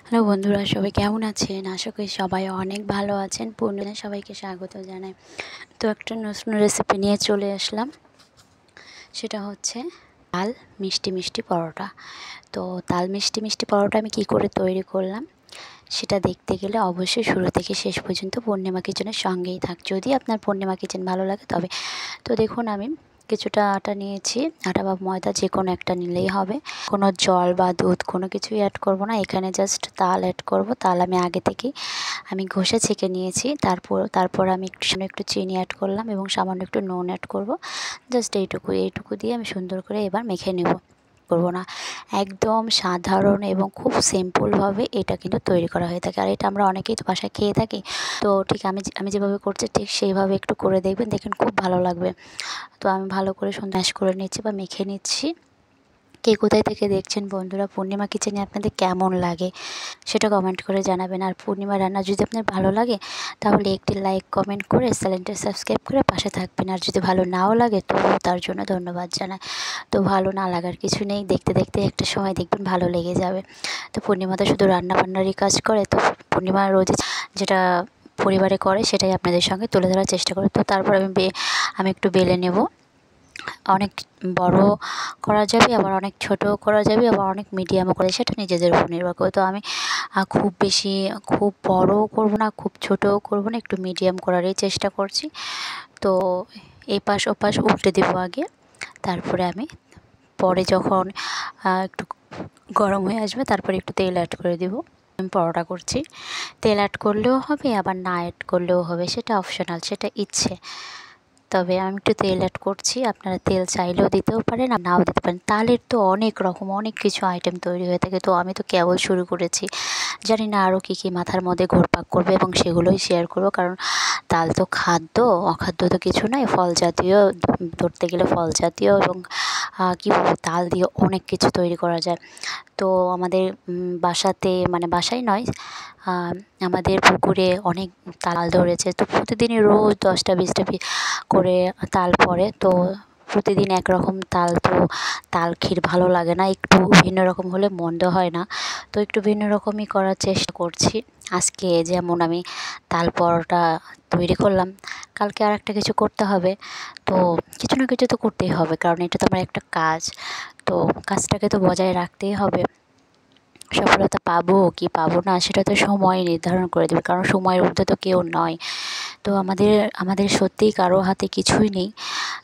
Hello বন্ধুরা, সবাই কেমন আছেন? আশা করি সবাই অনেক ভালো আছেন। পূর্ণিমা সবাইকে স্বাগত জানাই। তো একটা নতুন রেসিপি নিয়ে চলে আসলাম। সেটা হচ্ছে তাল মিষ্টি মিষ্টি পরোটা। তো তাল মিষ্টি মিষ্টি পরোটা আমি কী করে তৈরি করলাম সেটা দেখতে গেলে অবশ্যই শুরু থেকে শেষ পর্যন্ত পূর্ণিমা কিচেনের সঙ্গেই থাক। যদি আপনার পূর্ণিমা কিচেন ভালো লাগে তবে। তো দেখুন, আমি কিছুটা আটা নিয়েছি। আটা বা ময়দা যে কোনো একটা নিলেই হবে। কোনো জল বা দুধ কোনো কিছুই অ্যাড করব না। এখানে জাস্ট তাল অ্যাড করব। তাল আমি আগে থেকেই ঘষে ছেঁকে নিয়েছি। তারপর আমি একটু চিনি অ্যাড করলাম এবং সামান্য একটু নুন অ্যাড করব। জাস্ট এইটুকু দিয়ে আমি সুন্দর করে এবার মেখে নেব। করব না, একদম সাধারণ এবং খুব সিম্পলভাবে এটা কিন্তু তৈরি করা হয়ে থাকে। আর এটা আমরা অনেকেই তো বাসায় খেয়ে থাকি। তো ঠিক আমি যেভাবে করছি ঠিক সেইভাবে একটু করে দেখবেন, খুব ভালো লাগবে। তো আমি ভালো করে ম্যাশ করে নিচ্ছি বা মেখে নিচ্ছি। কে কোথায় থেকে দেখছেন বন্ধুরা, পূর্ণিমা কিচেনে আপনাদের কেমন লাগে সেটা কমেন্ট করে জানাবেন। আর পূর্ণিমা রান্না যদি আপনার ভালো লাগে তাহলে একটি লাইক কমেন্ট করে চ্যানেলটা সাবস্ক্রাইব করে পাশে থাকবেন। আর যদি ভালো নাও লাগে তো তার জন্য ধন্যবাদ জানাই। তো ভালো না লাগার কিছু নেই, দেখতে দেখতে একটা সময় দেখবেন ভালো লেগে যাবে। তো পূর্ণিমা তো শুধু রান্নাবান্নারই কাজ করে। তো পূর্ণিমা রোজ যেটা পরিবারে করে সেটাই আপনাদের সঙ্গে তুলে ধরার চেষ্টা করি। তো তারপর আমি একটু বেলে নেব। অনেক বড় করা যাবে, আবার অনেক ছোটও করা যাবে, আবার অনেক মিডিয়ামও করা যাবে, সেটা নিজেদের উপর নির্ভর করে। তো আমি খুব বড়ও করব না, খুব ছোটও করব না, একটু মিডিয়াম করারই চেষ্টা করছি। তো এপাশ ওপাশ উল্টে দেবো আগে। তারপরে আমি পরে যখন একটু গরম হয়ে আসবে তারপরে একটু তেল অ্যাড করে দেবো। আমি পরোটা করছি, তেল অ্যাড করলেও হবে আবার না অ্যাড করলেও হবে, সেটা অপশনাল, সেটা ইচ্ছে। তবে আমি একটু তেল অ্যাড করছি। আপনারা তেল চাইলেও দিতেও পারেন আর নাও দিতে পারেন। তালের তো অনেক রকম অনেক কিছু আইটেম তৈরি হয়ে থাকে। তো আমি তো কেবল শুরু করেছি, জানি না আরও কী মাথার মধ্যে ঘুরপাক করবে এবং সেগুলোই শেয়ার করব। কারণ তাল তো খাদ্য, অখাদ্য তো কিছু নয়। ফল জাতীয়, ধরতে গেলে ফল জাতীয়, এবং কী বলবো, তাল দিয়ে অনেক কিছু তৈরি করা যায়। তো আমাদের বাসাতে, মানে বাসায় নয়, আমাদের পুকুরে অনেক তাল ধরেছে। তো প্রতিদিনই রোজ 10টা-20টা করে তাল পড়ে। তো প্রতিদিন একরকম তাল, তো তাল ক্ষীর ভালো লাগে না, একটু ভিন্ন রকম হলে মন্দ হয় না। তো একটু ভিন্ন রকমই করার চেষ্টা করছি। আজকে যেমন আমি তাল পরোটা তৈরি করলাম, কালকে আর একটা কিছু করতে হবে। তো কিছু না কিছু তো করতেই হবে, কারণ এটা তো আমার একটা কাজ। তো কাজটাকে তো বজায় রাখতেই হবে। সফলতা পাবো কি পাবো না সেটা তো সময় নির্ধারণ করে দেবে, কারণ সময়ের ঊর্ধ্বে তো কেউ নয়। তো আমাদের সত্যিই কারো হাতে কিছুই নেই,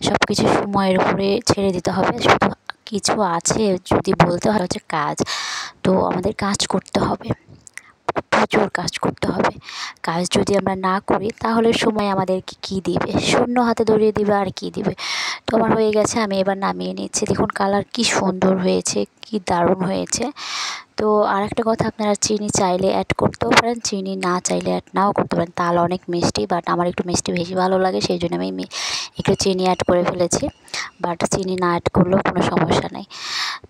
সব কিছু সময়ের উপরে ছেড়ে দিতে হবে। শুধু কিছু আছে যদি বলতে হয় হচ্ছে কাজ। তো আমাদের কাজ করতে হবে, প্রচুর কাজ করতে হবে। কাজ যদি আমরা না করি তাহলে সময় আমাদেরকে কী দিবে? শূন্য হাতে ধরিয়ে দিবে, আর কী দিবে? তো আমার হয়ে গেছে, আমি এবার নামিয়ে নিচ্ছি। দেখুন কালার কী সুন্দর হয়েছে, কী দারুণ হয়েছে। তো আরেকটা কথা, আপনারা চিনি চাইলে অ্যাড করতেও পারেন, চিনি না চাইলে অ্যাড নাও করতে পারেন। তাল অনেক মিষ্টি, বাট আমার একটু মিষ্টি বেশি ভালো লাগে, সেই জন্য আমি একটু চিনি অ্যাড করে ফেলেছি। বাট চিনি না অ্যাড করলেও কোনো সমস্যা নেই।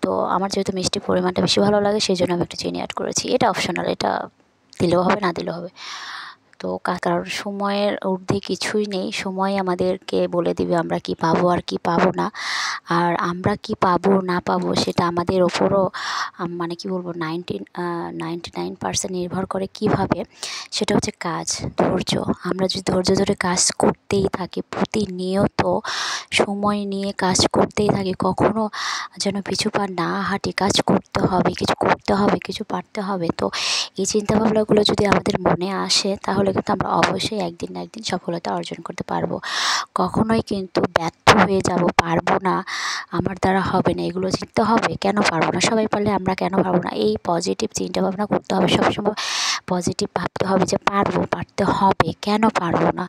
তো আমার যেহেতু মিষ্টির পরিমাণটা বেশি ভালো লাগে সেই জন্য আমি একটু চিনি অ্যাড করেছি। এটা অপশনাল, এটা দিলেও হবে না দিলেও হবে। তো কারণ সময়ের ঊর্ধ্বে কিছুই নেই। সময় আমাদেরকে বলে দিবে আমরা কী পাবো আর কী পাবো না। আর আমরা কী পাবো না পাবো সেটা আমাদের ওপরও, মানে কী বলবো, 99% নির্ভর করে। কীভাবে? সেটা হচ্ছে কাজ, ধৈর্য। আমরা যদি ধৈর্য ধরে কাজ করতেই থাকি, প্রতিনিয়ত সময় নিয়ে কাজ করতেই থাকি, কখনো যেন পিছু পা না হাঁটি, কাজ করতে হবে, কিছু পারতে হবে। তো এই চিন্তাভাবনাগুলো যদি আমাদের মনে আসে তাহলে কিন্তু আমরা অবশ্যই একদিন না একদিন সফলতা অর্জন করতে পারবো। কখনোই কিন্তু ব্যর্থ হয়ে যাব, পারবো না, আমার দ্বারা হবে না, এগুলো চিনতে হবে। কেন পারবো না? সবাই পারলে আমরা কেন পারবো না? এই পজিটিভ চিন্তাভাবনা করতে হবে সবসময়। পজিটিভ ভাবতে হবে যে পারবো, পারতে হবে, কেন পারবো না?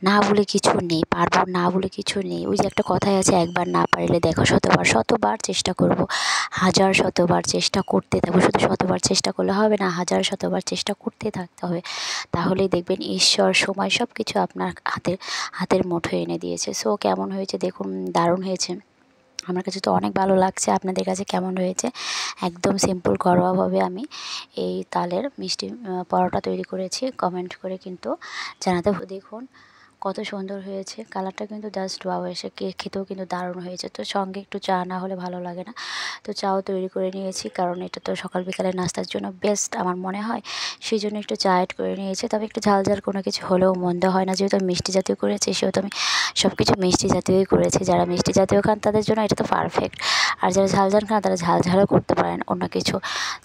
না বলে কিছু নেই, পারবো না বলে কিছু নেই। ওই যে একটা কথাই আছে, একবার না পারলে দেখো শতবার। শতবার চেষ্টা করব, হাজার শতবার চেষ্টা করতে থাকবো। শুধু শতবার চেষ্টা করলে হবে না, হাজার শতবার চেষ্টা করতে থাকতে হবে। তাহলেই দেখবেন ঈশ্বর, সময় সব কিছু আপনার হাতের মুঠোয় এনে দিয়েছে। সো কেমন হয়েছে দেখুন, দারুণ হয়েছে। আমার কাছে তো অনেক ভালো লাগছে। আপনাদের কাছে কেমন হয়েছে? একদম সিম্পল ঘরোয়াভাবে আমি এই তালের মিষ্টি পরোটা তৈরি করেছি। কমেন্ট করে কিন্তু জানাতে দেখুন কত সুন্দর হয়েছে, কালারটা কিন্তু জাস্ট ওয়াও, এসে খেতেও কিন্তু দারুণ হয়েছে। তো সঙ্গে একটু চা না হলে ভালো লাগে না, তো চাও তৈরি করে নিয়েছি, কারণ এটা তো সকাল বিকালে নাস্তার জন্য বেস্ট আমার মনে হয়, সেই জন্য একটু চা অ্যাড করে নিয়েছি। তবে একটু ঝাল ঝাল কোনো কিছু হলেও মন্দ হয় না, যেহেতু আমি মিষ্টি জাতীয় করেছি সেহেতু আমি সব কিছু মিষ্টি জাতীয়ই করেছি। যারা মিষ্টি জাতীয় খান তাদের জন্য এটা তো পারফেক্ট, আর যারা ঝাল ঝাল খান তারা ঝাল ঝালও করতে পারেন অন্য কিছু।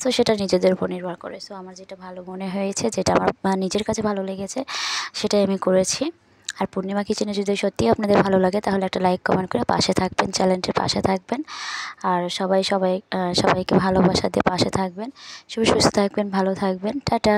সো সেটা নিজেদের উপর নির্ভর করে। সো আমার যেটা ভালো মনে হয়েছে, যেটা আমার নিজের কাছে ভালো লেগেছে, সেটাই আমি করেছি। আর পূর্ণিমা কিচেনে যদি সত্যিই আপনাদের ভালো লাগে তাহলে একটা লাইক কমেন্ট করে পাশে থাকবেন, চ্যানেলটির পাশে থাকবেন। আর সবাইকে ভালোবাসা দিয়ে পাশে থাকবেন। সবাই সুস্থ থাকবেন, ভালো থাকবেন। টাটা।